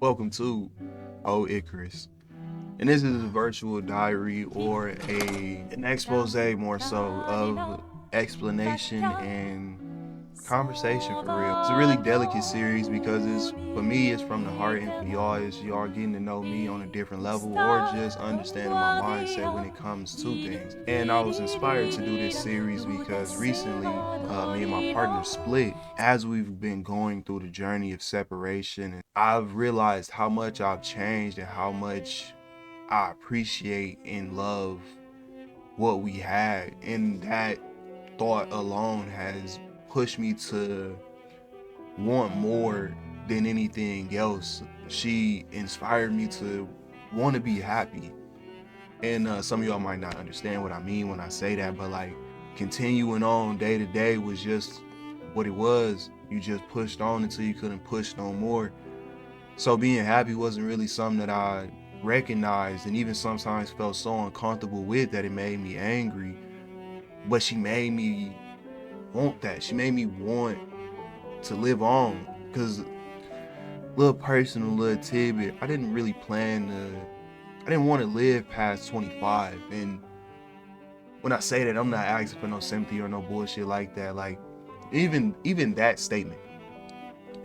Welcome to O Icarus. And this is a virtual diary or an expose more so of explanation and conversation for real. It's a really delicate series because for me it's from the heart, and for y'all it's y'all getting to know me on a different level or just understanding my mindset when it comes to things. And I was inspired to do this series because recently me and my partner split as we've been going through the journey of separation, and I've realized how much I've changed and how much I appreciate and love what we had. And that thought alone has pushed me to want more than anything else. She inspired me to want to be happy. And some of y'all might not understand what I mean when I say that, but like continuing on day to day was just what it was. You just pushed on until you couldn't push no more. So being happy wasn't really something that I recognized, and even sometimes felt so uncomfortable with that it made me angry. But she made me want that. She made me want to live on. Cause little personal little tidbit, I didn't want to live past 25. And when I say that, I'm not asking for no sympathy or no bullshit like that. Like even that statement,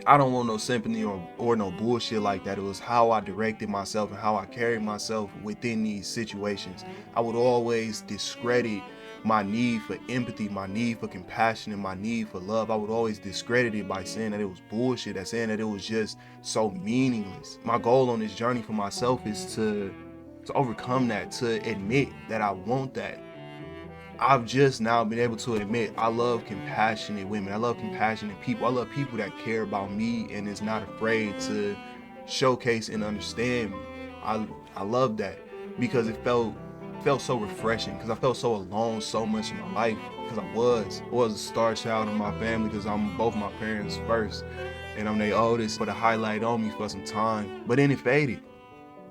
I don't want no sympathy or no bullshit like that. It was how I directed myself and how I carried myself within these situations. I would always discredit my need for empathy, my need for compassion, and my need for love. I would always discredit it by saying that it was bullshit, that saying that it was just so meaningless. My goal on this journey for myself is to overcome that, to admit that I want that. I've just now been able to admit I love compassionate women. I love compassionate people. I love people that care about me and is not afraid to showcase and understand me. I love that because it felt so refreshing, because I felt so alone so much in my life, because I was a star child in my family because I'm both my parents first and I'm their oldest. Put a highlight on me for some time, but then it faded.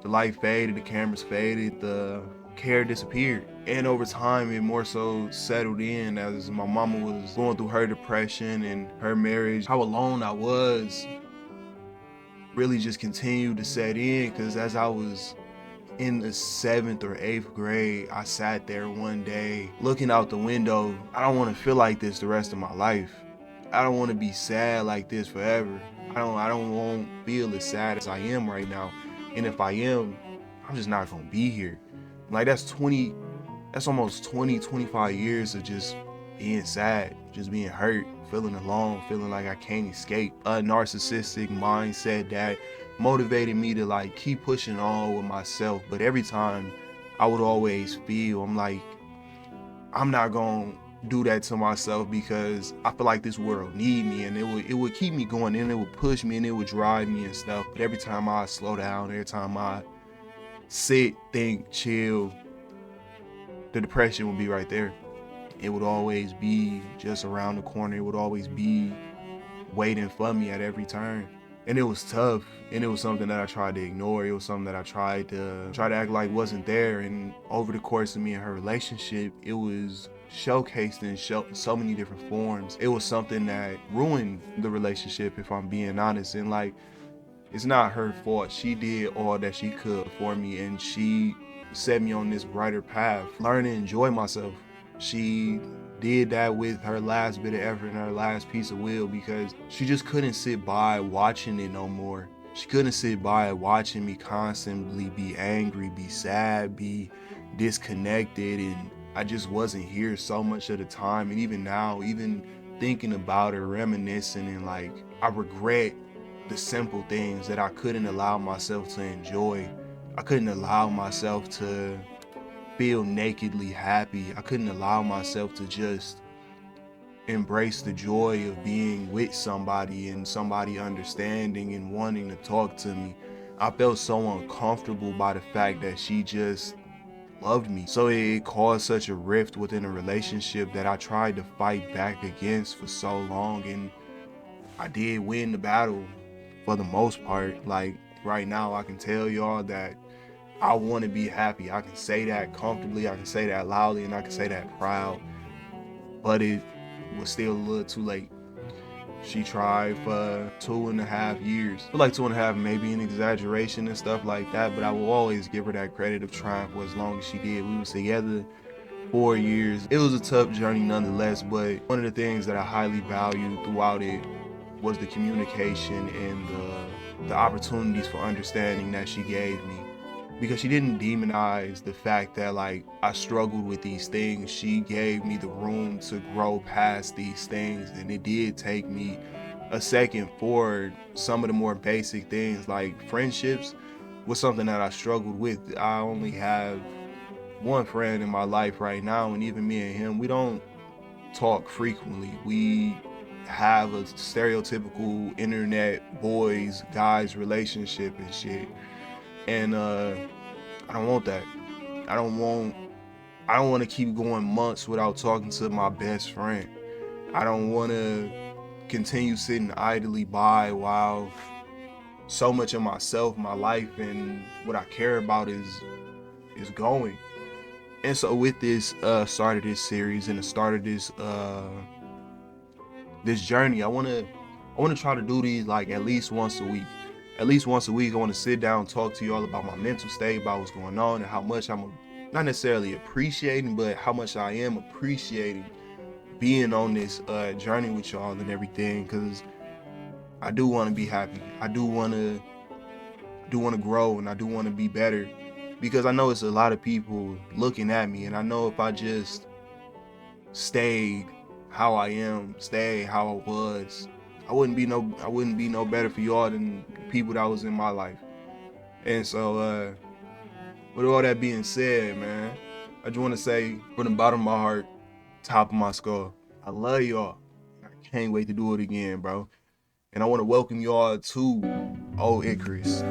The light faded, the cameras faded, the care disappeared. And over time, it more so settled in as my mama was going through her depression and her marriage. How alone I was really just continued to set in, because as I was in the 7th or 8th grade, I sat there one day looking out the window. I don't want to feel like this the rest of my life. I don't want to be sad like this forever. I don't want to feel as sad as I am right now. And if I am, I'm just not gonna be here. Like that's almost 25 years of just being sad, just being hurt, feeling alone, feeling like I can't escape. A narcissistic mindset that motivated me to like keep pushing on with myself. But every time I would always feel, I'm like, I'm not gonna do that to myself because I feel like this world need me, and it would keep me going, and it would push me and it would drive me and stuff. But every time I slow down, every time I sit, think, chill, the depression would be right there. It would always be just around the corner. It would always be waiting for me at every turn. And it was tough, and it was something that I tried to ignore. It was something that I tried to act like wasn't there. And over the course of me and her relationship, it was showcased in so many different forms. It was something that ruined the relationship, if I'm being honest. And like, it's not her fault. She did all that she could for me, and she set me on this brighter path, learn to enjoy myself. She did that with her last bit of effort and her last piece of will, because she just couldn't sit by watching it no more. She couldn't sit by watching me constantly be angry, be sad, be disconnected, and I just wasn't here so much of the time. And even now, even thinking about her, reminiscing, and like, I regret the simple things that I couldn't allow myself to enjoy. I couldn't allow myself to feel nakedly happy. I couldn't allow myself to just embrace the joy of being with somebody and somebody understanding and wanting to talk to me. I felt so uncomfortable by the fact that she just loved me. So it caused such a rift within a relationship that I tried to fight back against for so long, and I did win the battle for the most part. Like right now, I can tell y'all that I want to be happy. I can say that comfortably, I can say that loudly, and I can say that proud. But it was still a little too late. She tried for 2.5 years. I feel like 2.5 maybe an exaggeration and stuff like that, but I will always give her that credit of trying for as long as she did. We was together 4 years. It was a tough journey nonetheless, but one of the things that I highly valued throughout it was the communication and the opportunities for understanding that she gave me, because she didn't demonize the fact that like I struggled with these things. She gave me the room to grow past these things, and it did take me a second for some of the more basic things like friendships was something that I struggled with. I only have one friend in my life right now, and even me and him, we don't talk frequently. We have a stereotypical internet boys guys relationship and shit, and I don't want that. I don't want I don't want to keep going months without talking to my best friend. I don't want to continue sitting idly by while so much of myself, my life, and what I care about is going. And so with this start of this series and the start of this journey, I wanna try to do these like at least once a week. At least once a week, I want to sit down and talk to you all about my mental state, about what's going on, and how much I'm not necessarily appreciating, but how much I am appreciating being on this journey with y'all and everything. Because I do want to be happy. I do want to grow, and I do want to be better. Because I know it's a lot of people looking at me, and I know if I just stayed how I am, stayed how I was, I wouldn't be no better for y'all than the people that was in my life. And so with all that being said, man, I just want to say from the bottom of my heart, top of my skull, I love y'all. I can't wait to do it again, bro. And I want to welcome y'all to Old Icarus.